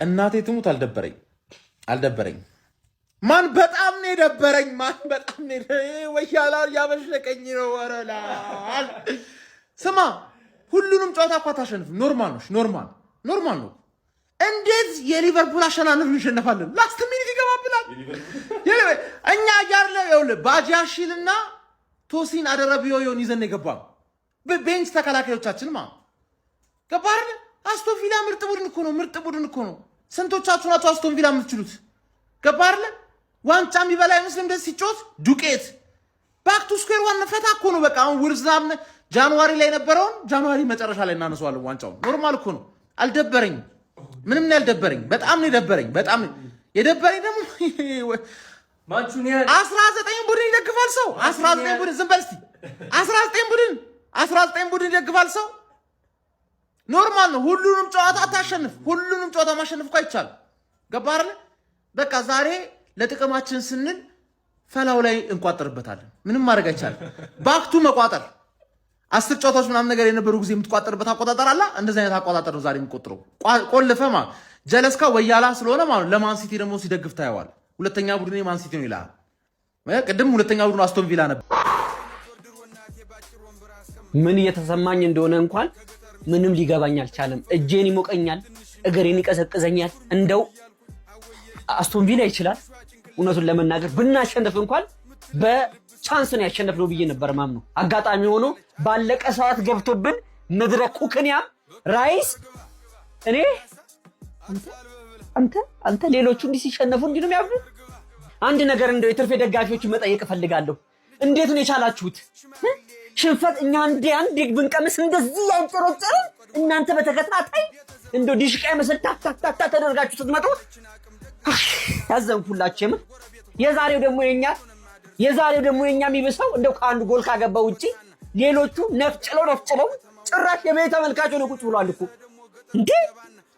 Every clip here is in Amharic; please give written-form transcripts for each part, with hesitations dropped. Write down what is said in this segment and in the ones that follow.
እናቴ ትሙት አልደበረኝ። ማን በጣም ነው የደበረኝ። ማን በጣም ነው ወያላ ያበሸቀኝ ነው። ወረላ ስማ፣ ሁሉንም ጨዋታ እኮ አታሸንፍም። ኖርማል ነው። እንዴት የሊቨርፑል አሸናነፍ እንሸነፋለን? ላስት ሚኒት ይገባብናል። እኛ ያለ ይኸውልህ ባጃሺልና ቶሲን አደረቢዮን ይዘን የገባው በቤንች ተከላካዮቻችን ገባህ? አስቶን ቪላ ምርጥ ቡድን እኮ ነው። ስንቶቻችሁ ናችሁ አስቶን ቪላ የምትችሉት? ገባህ? ዋንጫ የሚበላ አይመስልም እንደዚህ ሲጮት ዱቄት። ባክ ቱ ስኩዌር ዋን ፈታ እኮ ነው። በቃ አሁን ውርዛም ጃንዋሪ ላይ የነበረውን ጃንዋሪ መጨረሻ ላይ እናነሳዋለን ዋንጫውን። ኖርማል እኮ ነው። አልደበረኝም። ምንም ነው ያልደበረኝ። በጣም ነው የደበረኝ። በጣም የደበረኝ ደግሞ 19 ቡድን ይደግፋል ሰው። 19 ቡድን ዝም በል እስቲ። 19 ቡድን ይደግፋል ሰው። ኖርማል ነው። ሁሉንም ጨዋታ አታሸንፍ። ሁሉንም ጨዋታ ማሸነፍ እኮ አይቻልም። ገባህ አይደል? በቃ ዛሬ ለጥቅማችን ስንል ፈላው ላይ እንቋጥርበታለን። ምንም ማድረግ አይቻልም። ባክቱ መቋጠር 10 ጨዋታዎች ምናምን ነገር የነበሩ ጊዜ የምትቋጥርበት አቆጣጠር አለ። እንደዚህ አይነት አቆጣጠር ነው ዛሬ የሚቆጥረው። ቆልፈ ጀለስካ ወያላ ስለሆነ ለማን ሲቲ ደግሞ ሲደግፍ ታየዋል። ሁለተኛ ቡድን ማን ሲቲ ነው ይላል። ቅድም ሁለተኛ ቡድን አስቶን ቪላ ነበር። ምን እየተሰማኝ እንደሆነ እንኳን ምንም ሊገባኝ አልቻለም። እጄን ይሞቀኛል፣ እግሬን ይቀዘቅዘኛል። እንደው አስቶን ቪላ ይችላል። እውነቱን ለመናገር ብናሸንፍ እንኳን በቻንስ ነው ያሸነፍነው ብዬ ነበር ማምነው። አጋጣሚ ሆኖ ባለቀ ሰዓት ገብቶብን ምድረ ኩክንያም ራይስ እኔ አንተ ሌሎቹ እንዲህ ሲሸነፉ እንዲህ ነው የሚያብዱ። አንድ ነገር እንደው የትርፌ ደጋፊዎች መጠየቅ እፈልጋለሁ። እንዴት ነው የቻላችሁት? ሽንፈት እኛ አንዴ ብንቀምስ እንደዚህ ያንጨረጨረ እናንተ በተከታታይ እንደው ዲሽቃ መሰል ታታታታ ተደርጋችሁ ስትመጡ ያዘንኩላችሁ። የዛሬው ደግሞ የኛ የሚብሰው እንደው ከአንድ ጎል ካገባው ውጪ ሌሎቹ ነፍጭለው ጭራሽ የቤተ ተመልካቹ ነው ቁጭ ብሏል እኮ እንዴ።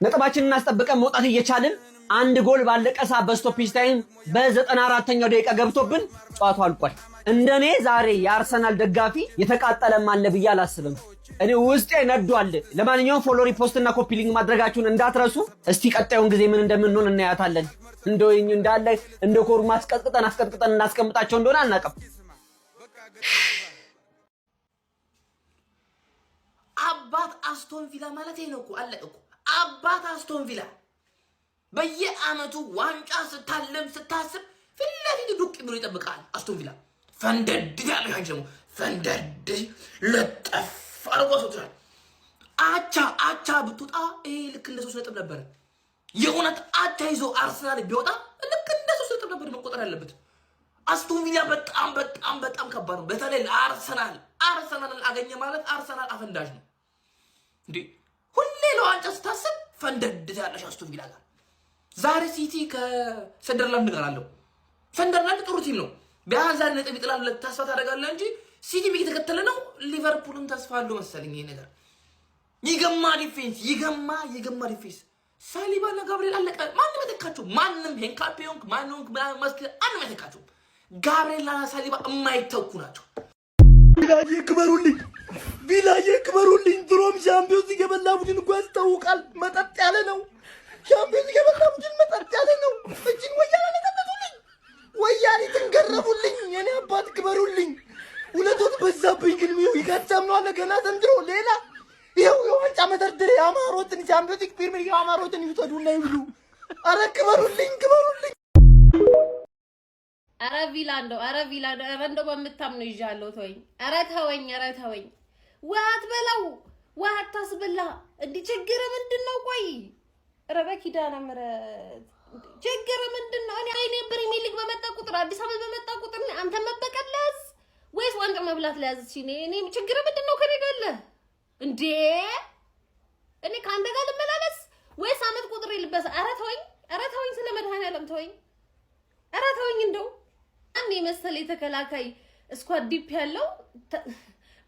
ነጥባችንን እናስጠብቀን መውጣት እየቻልን አንድ ጎል ባለቀ ሰዓት በስቶፔጅ ታይም በ94ኛው ደቂቃ ገብቶብን ጨዋታው አልቋል። እንደኔ ዛሬ የአርሰናል ደጋፊ የተቃጠለም አለ ብዬ አላስብም። እኔ ውስጤ ነዷል። ለማንኛውም ፎሎ፣ ሪፖስት እና ኮፒ ሊንክ ማድረጋችሁን እንዳትረሱ። እስቲ ቀጣዩን ጊዜ ምን እንደምንሆን እናያታለን። እንዳለ እንደ ኮርማ አስቀጥቅጠን እናስቀምጣቸው እንደሆነ አናውቅም። አባት አስቶን ቪላ ማለት ይሄ ነው እኮ። አለቀ እኮ። አባት አስቶን ቪላ በየአመቱ ዋንጫ ስታለም ስታስብ ፊት ለፊት ዱቅ ብሎ ይጠብቃል። አስቶን ቪላ ፈንደድ ያለሽ አንቺ ደግሞ ፈንደድ ለጠፍ አርጎ ወጥቷል። አቻ ብትወጣ ልክ እንደ 3 ነጥብ ነበር። የእውነት አቻ ይዞ አርሰናል ቢወጣ ልክ እንደ 3 ነጥብ ነበር መቆጠር ያለበት። አስቶን ቪላ በጣም ከባድ ነው። በተለይ ለአርሰናል አገኘ ማለት አርሰናል አፈንዳጅ ነው እንዴ። ሁሌ ለዋንጫ ስታስብ ፈንደድ ያለሽ አስቶን ቪላ ጋር ዛሬ ሲቲ ከሰንደርላንድ ጋር አለው። ሰንደርላንድ ጥሩ ቲም ነው። ቢያንስ አንድ ነጥብ ይጥላል ተስፋ ታደርጋለህ እንጂ ሲቲ እየተከተለ ነው። ሊቨርፑልም ተስፋ አለው መሰለኝ። ይሄ ነገር ይገማ ዲፌንስ ሳሊባና ጋብሪኤል አለቀ። ማንም የተካቸው ማንም ሄንካፒዮንክ ማንም ማስከ አንንም የተካቸው ጋብሪኤልና ሳሊባ የማይተኩ ናቸው። ቪላዬ ክበሩልኝ። ድሮም ሻምፒዮንስ የበላ ቡድን እኮ ያስታውቃል። መጠጥ ያለ ነው። ሻምፒዮንስ የበላ ቡድን መጠጥ ያለ ነው። እጅን ወያኔ ተቀበሉልኝ፣ ወያኔ ትንገረፉልኝ። የኔ አባት ክበሩልኝ። እውነቶት በዛብኝ። ግን ይካቻም ነው አለ ገና ዘንድሮ ሌላ ይኸው የዋንጫ መደርደሪያ የአማሮትን ቻምፒዮንስ ፕሪሚየር ሊግ የአማሮትን ይውሰዱና ይብሉ። ኧረ ክበሩልኝ። ኧረ ቪላ እንደው በምታምነው ይዣለሁ። ተወኝ። ኧረ ተወኝ። ውሃ አትበላው፣ ውሃ አታስበላ። እንዲህ ችግር ምንድነው? ቆይ ኧረ በኪዳነ ምሕረት ችግር ምንድነው? እኔ ፕሪሚየር ሊግ በመጣ ቁጥር አዲስ አበባ በመጣ ቁጥር አንተ መበቀል ለያዝ ወይስ ዋንጫ መብላት ለያዝ? እኔ ችግር ምንድነው ከኔ ጋር አለ እንዴ? እኔ ካንተ ጋር ልመላለስ ወይስ አመት ቁጥር ይልበስ? ኧረ ተወኝ፣ ስለ መድኃኒዓለም ተወኝ። ኧረ ተወኝ። እንደው አንዴ መሰለ የተከላካይ ስኳድ ዲፕ ያለው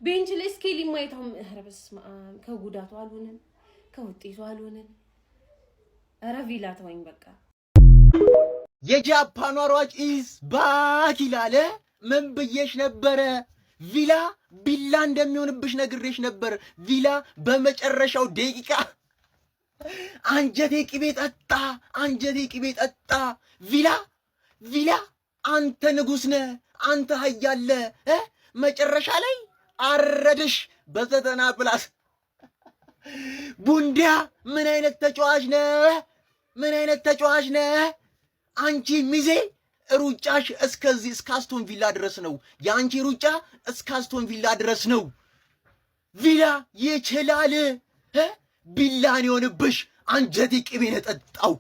ቤንች ላይ ስኬሊ ማይታው። ኧረ በስመ አብ ከጉዳቱ አልሆነን ከውጤቱ አልሆነን። ኧረ ቪላ ተወኝ በቃ። የጃፓኗ ሯጭ ኢዝ ባክ ይላል። ምን ብዬሽ ነበረ? ቪላ ቢላ እንደሚሆንብሽ ነግሬሽ ነበር። ቪላ በመጨረሻው ደቂቃ አንጀቴ ቅቤ ጠጣ፣ አንጀቴ ቅቤ ጠጣ። ቪላ አንተ ንጉሥ ነህ፣ አንተ ኃያል ነህ። መጨረሻ ላይ አረድሽ በ90+። ቡንዲያ ምን አይነት ተጫዋች ነህ? ምን አይነት ተጫዋች ነህ? አንቺ ሚዜ ሩጫሽ እስከዚህ እስከ አስቶን ቪላ ድረስ ነው። የአንቺ ሩጫ እስከ አስቶን ቪላ ድረስ ነው። ቪላ ይችላል። ቢላን የሆንብሽ አንጀቴ ቅቤ ነጠጣው።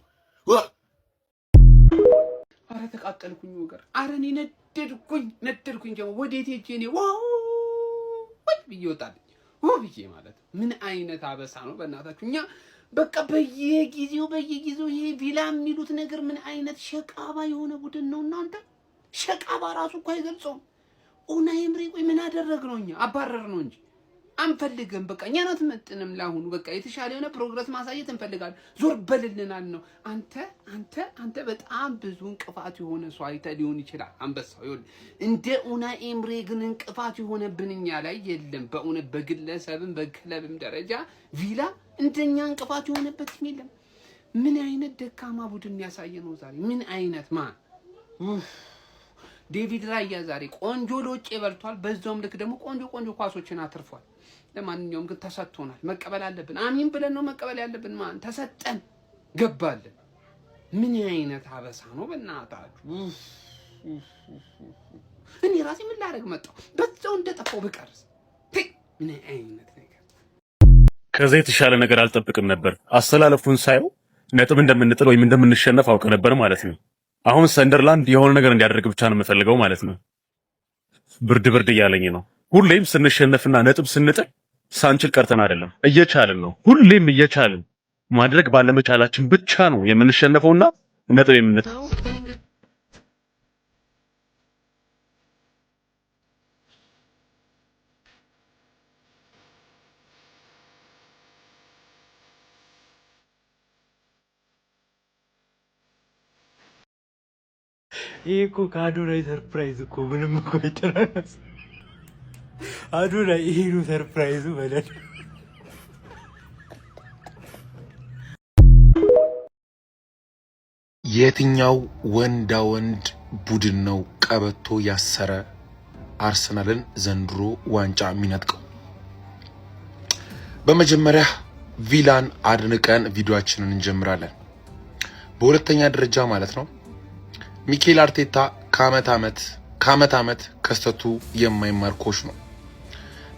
አረ ተቃጠልኩኝ ወገር። አረ እኔ ነደድኩኝ ደግሞ ወዴት ሄጄ እኔ ወይ ብዬ ወጣልኝ ብዬ ማለት ምን አይነት አበሳ ነው በእናታችሁ። እኛ በቃ በየጊዜው ይሄ ቪላ የሚሉት ነገር ምን አይነት ሸቃባ የሆነ ቡድን ነው እናንተ። ሸቃባ ራሱ እኮ አይገልጸውም። ኡናይ ኤምሪ ቆይ ምን አደረግ ነው? እኛ አባረር ነው እንጂ አንፈልግም። በቃ እኛን አትመጥንም። ለአሁኑ በቃ የተሻለ የሆነ ፕሮግረስ ማሳየት እንፈልጋለን። ዞር በልልናል ነው። አንተ በጣም ብዙ እንቅፋት የሆነ ሰው አይተህ ሊሆን ይችላል። አንበሳው ይሁን እንደ ኡናይ ኤምሪ ግን እንቅፋት የሆነብን እኛ ላይ የለም። በእውነት በግለሰብም በክለብም ደረጃ ቪላ እንደኛ እንቅፋት የሆነበት የለም። ምን አይነት ደካማ ቡድን ያሳየ ነው ዛሬ። ምን አይነት ማን ዴቪድ ራያ ዛሬ ቆንጆ ሎጬ በልቷል። በዛውም ልክ ደግሞ ቆንጆ ኳሶችን አትርፏል። ለማንኛውም ግን ተሰጥቶናል፣ መቀበል አለብን። አሚን ብለን ነው መቀበል ያለብን። ማን ተሰጠን፣ ገባልን። ምን አይነት አበሳ ነው በእናታችሁ። እኔ ራሴ ምን ላደርግ መጣሁ? በዛው እንደጠፋው ብቀርስ ምን አይነት ነገር። ከዛ የተሻለ ነገር አልጠብቅም ነበር። አስተላለፉን ሳየው ነጥብ እንደምንጥል ወይም እንደምንሸነፍ አውቀ ነበር ማለት ነው። አሁን ሰንደርላንድ የሆነ ነገር እንዲያደርግ ብቻ ነው የምፈልገው ማለት ነው። ብርድ እያለኝ ነው። ሁሌም ስንሸነፍና ነጥብ ስንጥል ሳንችል ቀርተን አይደለም፣ እየቻልን ነው። ሁሌም እየቻልን ማድረግ ባለመቻላችን ብቻ ነው የምንሸነፈውና ነጥብ የምንጥለው። ይሄ እኮ ከአዶናይ ሰርፕራይዝ እኮ ምንም እኮ ይተናነስ። አዶናይ ይሄ ነው ሰርፕራይዙ በለን። የትኛው ወንዳ ወንድ ቡድን ነው ቀበቶ ያሰረ አርሰናልን ዘንድሮ ዋንጫ የሚነጥቀው? በመጀመሪያ ቪላን አድንቀን ቪዲዮአችንን እንጀምራለን። በሁለተኛ ደረጃ ማለት ነው ሚኬል አርቴታ ከአመት ዓመት ከስተቱ የማይማር ኮች ነው።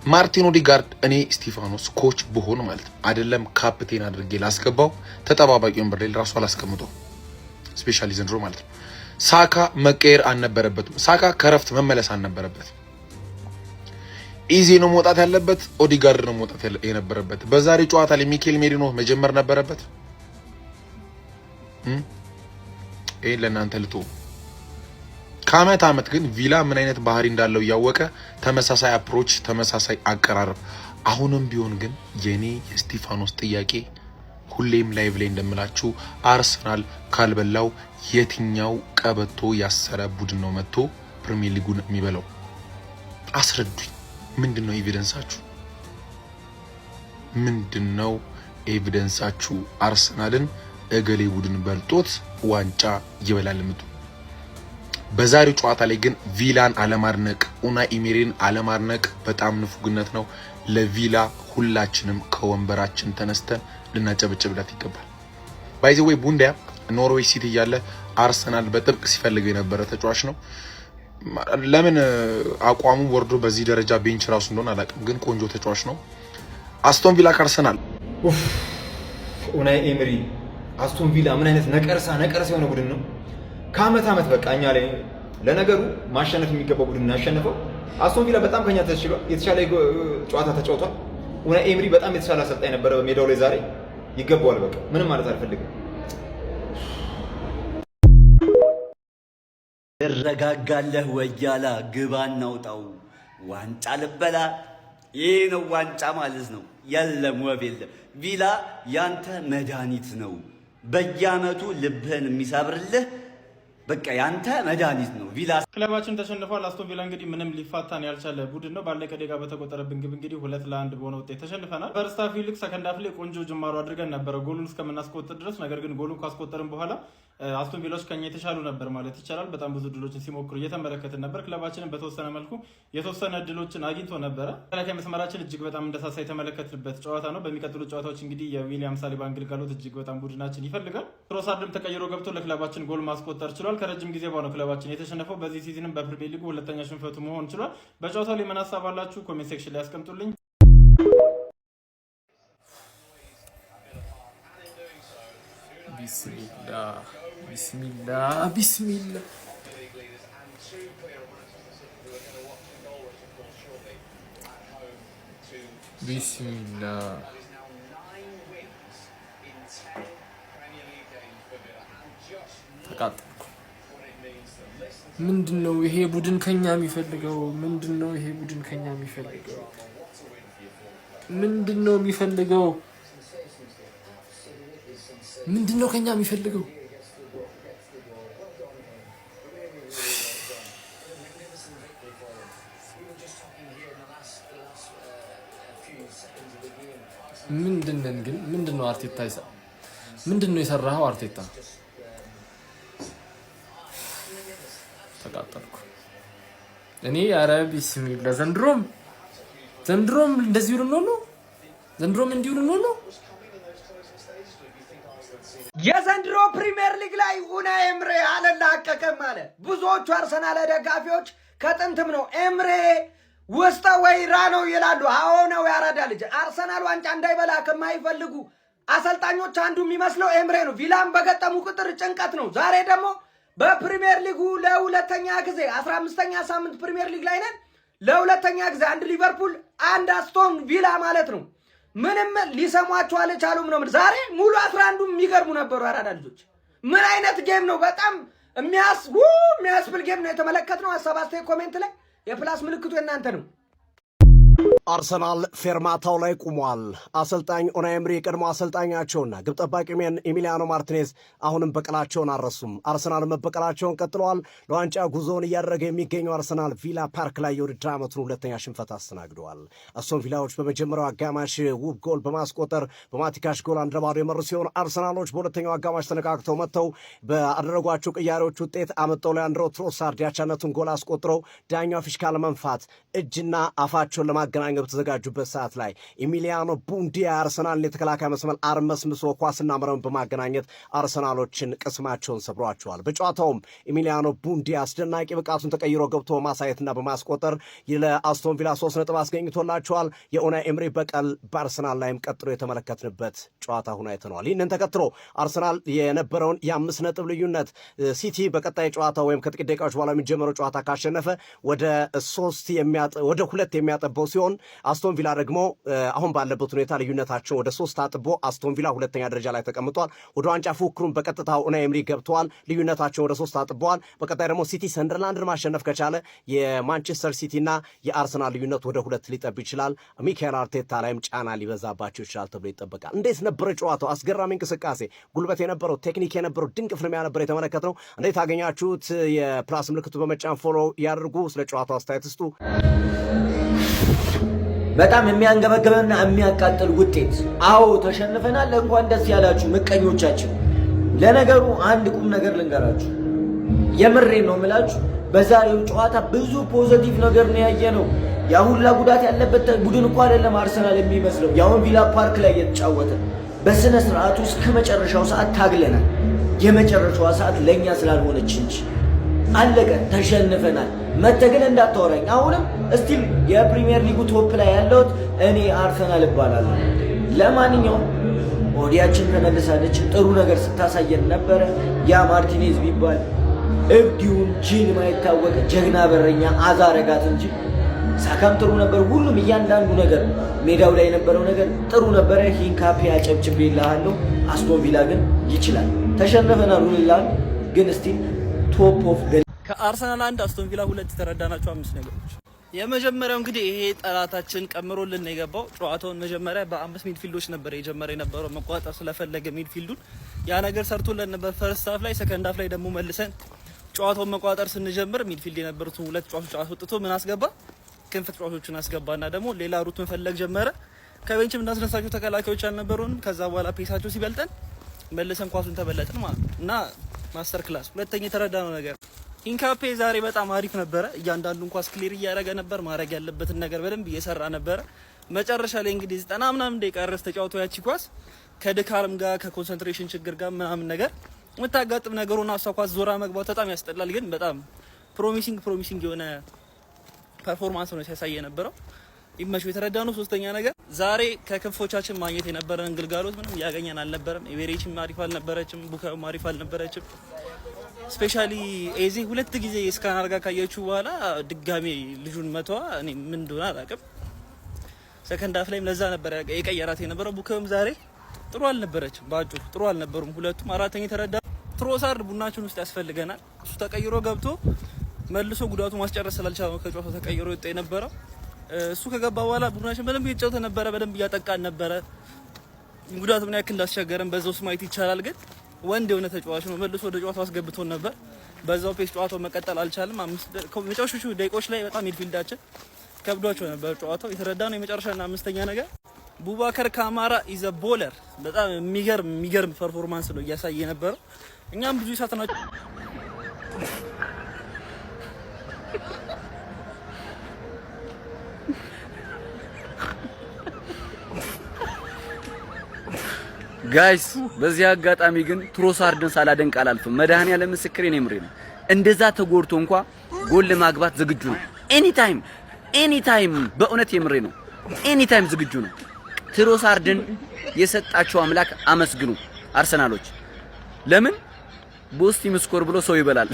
ማርቲን ኦዲጋርድ እኔ ስቲፋኖስ ኮች ብሆን ማለት ነው አይደለም ካፕቴን አድርጌ ላስገባው ተጠባባቂ ወንበር ላይ ራሱ አላስቀምጠው። ስፔሻሊ ዘንድሮ ማለት ነው ሳካ መቀየር አልነበረበትም። ሳካ ከረፍት መመለስ አልነበረበትም። ኢዜ ነው መውጣት ያለበት፣ ኦዲጋርድ ነው መውጣት የነበረበት። በዛሬ ጨዋታ ላይ ሚኬል ሜሪኖ መጀመር ነበረበት። ይሄን ለእናንተ ልቶ ከአመት ዓመት ግን ቪላ ምን አይነት ባህሪ እንዳለው እያወቀ ተመሳሳይ አፕሮች፣ ተመሳሳይ አቀራረብ። አሁንም ቢሆን ግን የኔ የስቲፋኖስ ጥያቄ ሁሌም ላይቭ ላይ እንደምላችሁ አርሰናል ካልበላው የትኛው ቀበቶ ያሰረ ቡድን ነው መጥቶ ፕሪሚየር ሊጉን የሚበላው? አስረዱኝ። ምንድነው ኤቪደንሳችሁ? ምንድነው ኤቪደንሳችሁ? አርሰናልን እገሌ ቡድን በልጦት ዋንጫ ይበላል ምቱ። በዛሬው ጨዋታ ላይ ግን ቪላን አለማድነቅ፣ ኡናይ ኤመሪን አለማድነቅ በጣም ንፉግነት ነው። ለቪላ ሁላችንም ከወንበራችን ተነስተን ልናጨበጭብላት ይገባል። ባይ ዘ ወይ ቡንዲያ ኖርዌይ ሲቲ እያለ አርሰናል በጥብቅ ሲፈልገው የነበረ ተጫዋች ነው። ለምን አቋሙ ወርዶ በዚህ ደረጃ ቤንች ራሱ እንደሆነ አላውቅም፣ ግን ቆንጆ ተጫዋች ነው። አስቶን ቪላ ከአርሰናል ኡናይ ኤመሪ አስቶን ቪላ ምን አይነት ነቀርሳ የሆነ ቡድን ነው። ከአመት ዓመት በቃ እኛ ላይ ለነገሩ ማሸነፍ የሚገባው ቡድን ያሸነፈው። አስቶን ቪላ በጣም ከኛ ተሽሏል፣ የተሻለ ጨዋታ ተጫውቷል። ኡናይ ኤመሪ በጣም የተሻለ አሰልጣኝ ነበረ በሜዳው ላይ ዛሬ ይገባዋል። በቃ ምንም ማለት አልፈልግም። እረጋጋለህ ወያላ ግባ እናውጣው ዋንጫ ልበላ። ይሄ ነው ዋንጫ ማለት ነው። የለም ወፍ የለም። ቪላ ያንተ መድኃኒት ነው። በየአመቱ ልብህን የሚሰብርልህ በቃ ያንተ መድኃኒት ነው። ቪላ ክለባችን ተሸንፏል። አስቶን ቪላ እንግዲህ ምንም ሊፋታን ያልቻለ ቡድን ነው። ባለቀ ደቂቃ በተቆጠረብን ግብ እንግዲህ 2-1 በሆነ ውጤት ተሸንፈናል። ፈርስት ሃፍ ይልቅ ሰከንድ ሃፍ ላይ ቆንጆ ጅማሮ አድርገን ነበረ ጎሉን እስከምናስቆጥር ድረስ። ነገር ግን ጎሉን ካስቆጠርን በኋላ አስቶን ቪላዎች ከኛ የተሻሉ ነበር ማለት ይቻላል። በጣም ብዙ ድሎችን ሲሞክሩ እየተመለከትን ነበር። ክለባችንን በተወሰነ መልኩ የተወሰነ ድሎችን አግኝቶ ነበረ። ተከላካይ መስመራችን እጅግ በጣም እንደሳሳ የተመለከትንበት ጨዋታ ነው። በሚቀጥሉት ጨዋታዎች እንግዲህ የዊሊያም ሳሊባ አገልግሎት እጅግ በጣም ቡድናችን ይፈልጋል። ትሮሳርድም ተቀይሮ ገብቶ ለክለባችን ጎል ማስቆጠር ችሏል። ከረጅም ጊዜ በኋላ ክለባችን የተሸነፈው በዚህ ሲዝንም በፕሪሚየር ሊጉ ሁለተኛ ሽንፈቱ መሆን ችሏል። በጨዋታው ላይ ምን ሀሳብ አላችሁ? ኮሜንት ሴክሽን ላይ ያስቀምጡልኝ። ቢስሚላህ ቢስሚላህ ቢስሚላህ ቢስሚላህ ተቃጠልኩ። ምንድነው ይሄ ቡድን ከኛ የሚፈልገው? ምንድነው ይሄ ቡድን ከኛ የሚፈልገው? ምንድነው የሚፈልገው? ምንድነው ከኛ የሚፈልገው? ምንድነን ግን ምንድነው አርቴታ ምንድነው የሰራኸው አርቴታ? ተቃጠልኩ እኔ። ኧረ ቢስሚላህ ዘንድሮም እንደዚህ ነው። ዘንድሮም እንዲሁ ነው። የዘንድሮ ፕሪሚየር ሊግ ላይ ኡናይ ኤምሬ አልላቀቅም አለ። ብዙዎቹ አርሰናል ደጋፊዎች ከጥንትም ነው ኤምሬ ውስጠ ወይራ ነው ይላሉ። አዎ ነው ያራዳ ልጅ። አርሰናል ዋንጫ እንዳይበላ ከማይፈልጉ አሰልጣኞች አንዱ የሚመስለው ኤምሬ ነው። ቪላን በገጠሙ ቁጥር ጭንቀት ነው። ዛሬ ደግሞ በፕሪሚየር ሊጉ ለሁለተኛ ጊዜ 15ኛ ሳምንት ፕሪሚየር ሊግ ላይ ነን። ለሁለተኛ ጊዜ አንድ ሊቨርፑል አንድ አስቶን ቪላ ማለት ነው። ምንም ሊሰሟቸው አልቻሉም ነው። ዛሬ ሙሉ 11ዱም የሚገርሙ ነበሩ አራዳ ልጆች። ምን አይነት ጌም ነው! በጣም የሚያስብል ጌም ነው የተመለከትነው። ሀሳብ አስተያየት ኮሜንት ላይ የፕላስ ምልክቱ የእናንተ ነው። አርሰናል ፌርማታው ላይ ቆሟል። አሰልጣኝ ኡናይ ኤምሪ የቀድሞ አሰልጣኛቸውና ግብ ጠባቂ ኤሚሊያኖ ማርቲኔዝ አሁንም በቀላቸውን አልረሱም። አርሰናል መበቀላቸውን ቀጥለዋል። ለዋንጫ ጉዞውን እያደረገ የሚገኘው አርሰናል ቪላ ፓርክ ላይ የውድድር ዓመቱን ሁለተኛ ሽንፈት አስተናግደዋል። አስቶን ቪላዎች በመጀመሪያው አጋማሽ ውብ ጎል በማስቆጠር በማቲካሽ ጎል 1-0 የመሩ ሲሆን አርሰናሎች በሁለተኛው አጋማሽ ተነቃቅተው መጥተው ባደረጓቸው ቅያሬዎች ውጤት አመጣው ሊያንድሮ ትሮሳርድ ያቻነቱን ጎል አስቆጥረው ዳኛው ፊሽካ ለመንፋት እጅና አፋቸውን ለማገናኘት በተዘጋጁበት ሰዓት ላይ ኤሚሊያኖ ቡንዲያ አርሰናልን የተከላካይ መስመር አርመስምሶ ኳስና መረብን በማገናኘት አርሰናሎችን ቅስማቸውን ሰብሯቸዋል። በጨዋታውም ኤሚሊያኖ ቡንዲያ አስደናቂ ብቃቱን ተቀይሮ ገብቶ በማሳየትና በማስቆጠር ለአስቶን ቪላ 3 ነጥብ አስገኝቶላቸዋል። የኡናይ ኤምሪ በቀል በአርሰናል ላይም ቀጥሎ የተመለከትንበት ጨዋታ ሆኖ አይተነዋል። ይህንን ተከትሎ አርሰናል የነበረውን የ5 ነጥብ ልዩነት ሲቲ በቀጣይ ጨዋታ ወይም ከጥቂት ደቂቃዎች በኋላ የሚጀምረው ጨዋታ ካሸነፈ ወደ 2 የሚያጠበው ሲሆን አስቶን ቪላ ደግሞ አሁን ባለበት ሁኔታ ልዩነታቸው ወደ 3 አጥቦ አስቶን ቪላ ሁለተኛ ደረጃ ላይ ተቀምጧል። ወደ ዋንጫ ፉክክሩን በቀጥታ ኡናይ ኤምሪ ገብተዋል። ልዩነታቸው ወደ 3 አጥበዋል። በቀጣይ ደግሞ ሲቲ ሰንደርላንድን ማሸነፍ ከቻለ የማንቸስተር ሲቲና የአርሰናል ልዩነት ወደ 2 ሊጠብ ይችላል። ሚካኤል አርቴታ ላይም ጫና ሊበዛባቸው ይችላል ተብሎ ይጠበቃል። እንዴት ነበረ ጨዋታው? አስገራሚ እንቅስቃሴ፣ ጉልበት የነበረው ቴክኒክ የነበረው ድንቅ ፍልሚያ ነበር የተመለከትነው። እንዴት አገኛችሁት? የፕላስ ምልክቱ በመጫን ፎሎ ያድርጉ። ስለ ጨዋታው አስተያየት ስጡ። በጣም የሚያንገበግበና የሚያቃጥል ውጤት። አዎ ተሸንፈናል። እንኳን ደስ ያላችሁ ምቀኞቻችን። ለነገሩ አንድ ቁም ነገር ልንገራችሁ፣ የምሬን ነው የምላችሁ። በዛሬው ጨዋታ ብዙ ፖዚቲቭ ነገር ነው ያየነው። ያ ሁላ ጉዳት ያለበት ቡድን እኮ አይደለም አርሰናል የሚመስለው። ያውን ቪላ ፓርክ ላይ የተጫወተ በስነ ስርዓቱ እስከ መጨረሻው ሰዓት ታግለናል። የመጨረሻዋ ሰዓት ለእኛ ስላልሆነች እንጂ አለቀ። ተሸንፈናል። መተግል እንዳታወራኝ። አሁንም እስቲል የፕሪሚየር ሊጉ ቶፕ ላይ ያለሁት እኔ አርሰናል እባላለሁ። ለማንኛውም ኦዲያችን ተመልሳለች። ጥሩ ነገር ስታሳየን ነበረ። ያ ማርቲኔዝ ቢባል እብዲውን ጂን ማይታወቅ ጀግና በረኛ አዛረጋት እንጂ ሳካም ጥሩ ነበር። ሁሉም እያንዳንዱ ነገር ሜዳው ላይ የነበረው ነገር ጥሩ ነበረ። ሂንካፔ አጨብጭቤልሃለሁ። አስቶን ቪላ ግን ይችላል። ተሸንፈናል ሁላን ግን እስቲል ቶፕ ኦፍ ከአርሰናል 1 አስቶን ቪላ 2 የተረዳናቸው 5 ነገሮች። የመጀመሪያው እንግዲህ ይሄ ጠላታችን ቀምሮልን የገባው ጨዋታውን መጀመሪያ በ5 ሚድፊልዶች ነበር የነበረው መቋጠር ስለፈለገ ሚድፊልዱን ያ ነገር ሰርቶልን ነበር ፈርስት ሃፍ ላይ። ሰከንድ ሃፍ ላይ ደግሞ መልሰን ጨዋታውን መቋጠር ስንጀምር ሚድፊልድ የነበሩትን ሁለት ተጫዋቾች አስወጥቶ ምን አስገባ? ክንፍ ተጫዋቾችን አስገባና ደግሞ ሌላ ሩት መፈለግ ጀመረ። ከቤንችም እንዳስነሳቸው ተከላካዮች አልነበሩንም። ከዛ በኋላ ፔሳቸው ሲበልጠን መልሰን ኳሱን ተበለጥን ማለት ነው እና ማስተር ክላስ። ሁለተኛ የተረዳነው ነገር ኢንካፔ ዛሬ በጣም አሪፍ ነበረ። እያንዳንዱን ኳስ ክሊር እያደረገ ነበር። ማድረግ ያለበትን ነገር በደንብ እየሰራ ነበረ። መጨረሻ ላይ እንግዲህ 90 ምናምን ደቂቃ ድረስ ተጫውቶ ያቺ ኳስ ከድካርም ጋር ከኮንሰንትሬሽን ችግር ጋር ምናምን ነገር የምታጋጥም ነገሩና እሷ ኳስ ዞራ መግባት በጣም ያስጠላል። ግን በጣም ፕሮሚሲንግ የሆነ ፐርፎርማንስ ነው ሲያሳይ የነበረው። ይመሽው። የተረዳነው ሶስተኛ ነገር ዛሬ ከክንፎቻችን ማግኘት የነበረን ግልጋሎት ምንም ያገኘን አልነበረም። ኤቬሬችም አሪፍ አልነበረችም፣ ቡካዮም አሪፍ አልነበረችም። ስፔሻሊ ኤዚ ሁለት ጊዜ ስካን አርጋ ካየችው በኋላ ድጋሜ ልጁን መተዋ እኔ ምን እንደሆነ አላውቅም። ሰከንድ አፍ ላይም ለዛ ነበር የቀየራት የነበረው። ቡካዮም ዛሬ ጥሩ አልነበረችም፣ ባጭሩ ጥሩ አልነበሩም ሁለቱም። አራተኛ የተረዳ ትሮሳርድ ቡናችን ውስጥ ያስፈልገናል። እሱ ተቀይሮ ገብቶ መልሶ ጉዳቱ ማስጨረስ ስላልቻለ ከጨዋታው ተቀይሮ ወጣ የነበረው። እሱ ከገባ በኋላ ቡድናችን በደንብ እየተጫወተ ነበረ፣ በደንብ እያጠቃን ነበረ። ጉዳቱ ምን ያክል እንዳስቸገረን በዛው ማየት ይቻላል። ግን ወንድ የሆነ ተጫዋች ነው፣ መልሶ ወደ ጨዋታው አስገብቶን ነበር። በዛው ፔስ ጨዋታው መቀጠል አልቻለም። መጨረሻዎቹ ደቂቃዎች ላይ በጣም ሚድፊልዳችን ከብዷቸው ነበር ጨዋታው። የተረዳነው የመጨረሻና አምስተኛ ነገር ቡባከር ካማራ ኢዘ ቦለር በጣም የሚገርም ፐርፎርማንስ ነው እያሳየ የነበረው። እኛም ብዙ ይሳተናቸው ጋይስ በዚህ አጋጣሚ ግን ትሮሳርድን ሳላደንቅ አላልፍም። መድኃኒዓለም ምስክሬ ነው። የምሬ ነው። እንደዛ ተጎድቶ እንኳን ጎል ለማግባት ዝግጁ ነው። ኤኒታይም በእውነት የምሬ ነው። ኤኒታይም ዝግጁ ነው። ትሮሳርድን የሰጣቸው አምላክ አመስግኑ አርሰናሎች። ለምን ቦስቲ ምስኮር ብሎ ሰው ይበላል።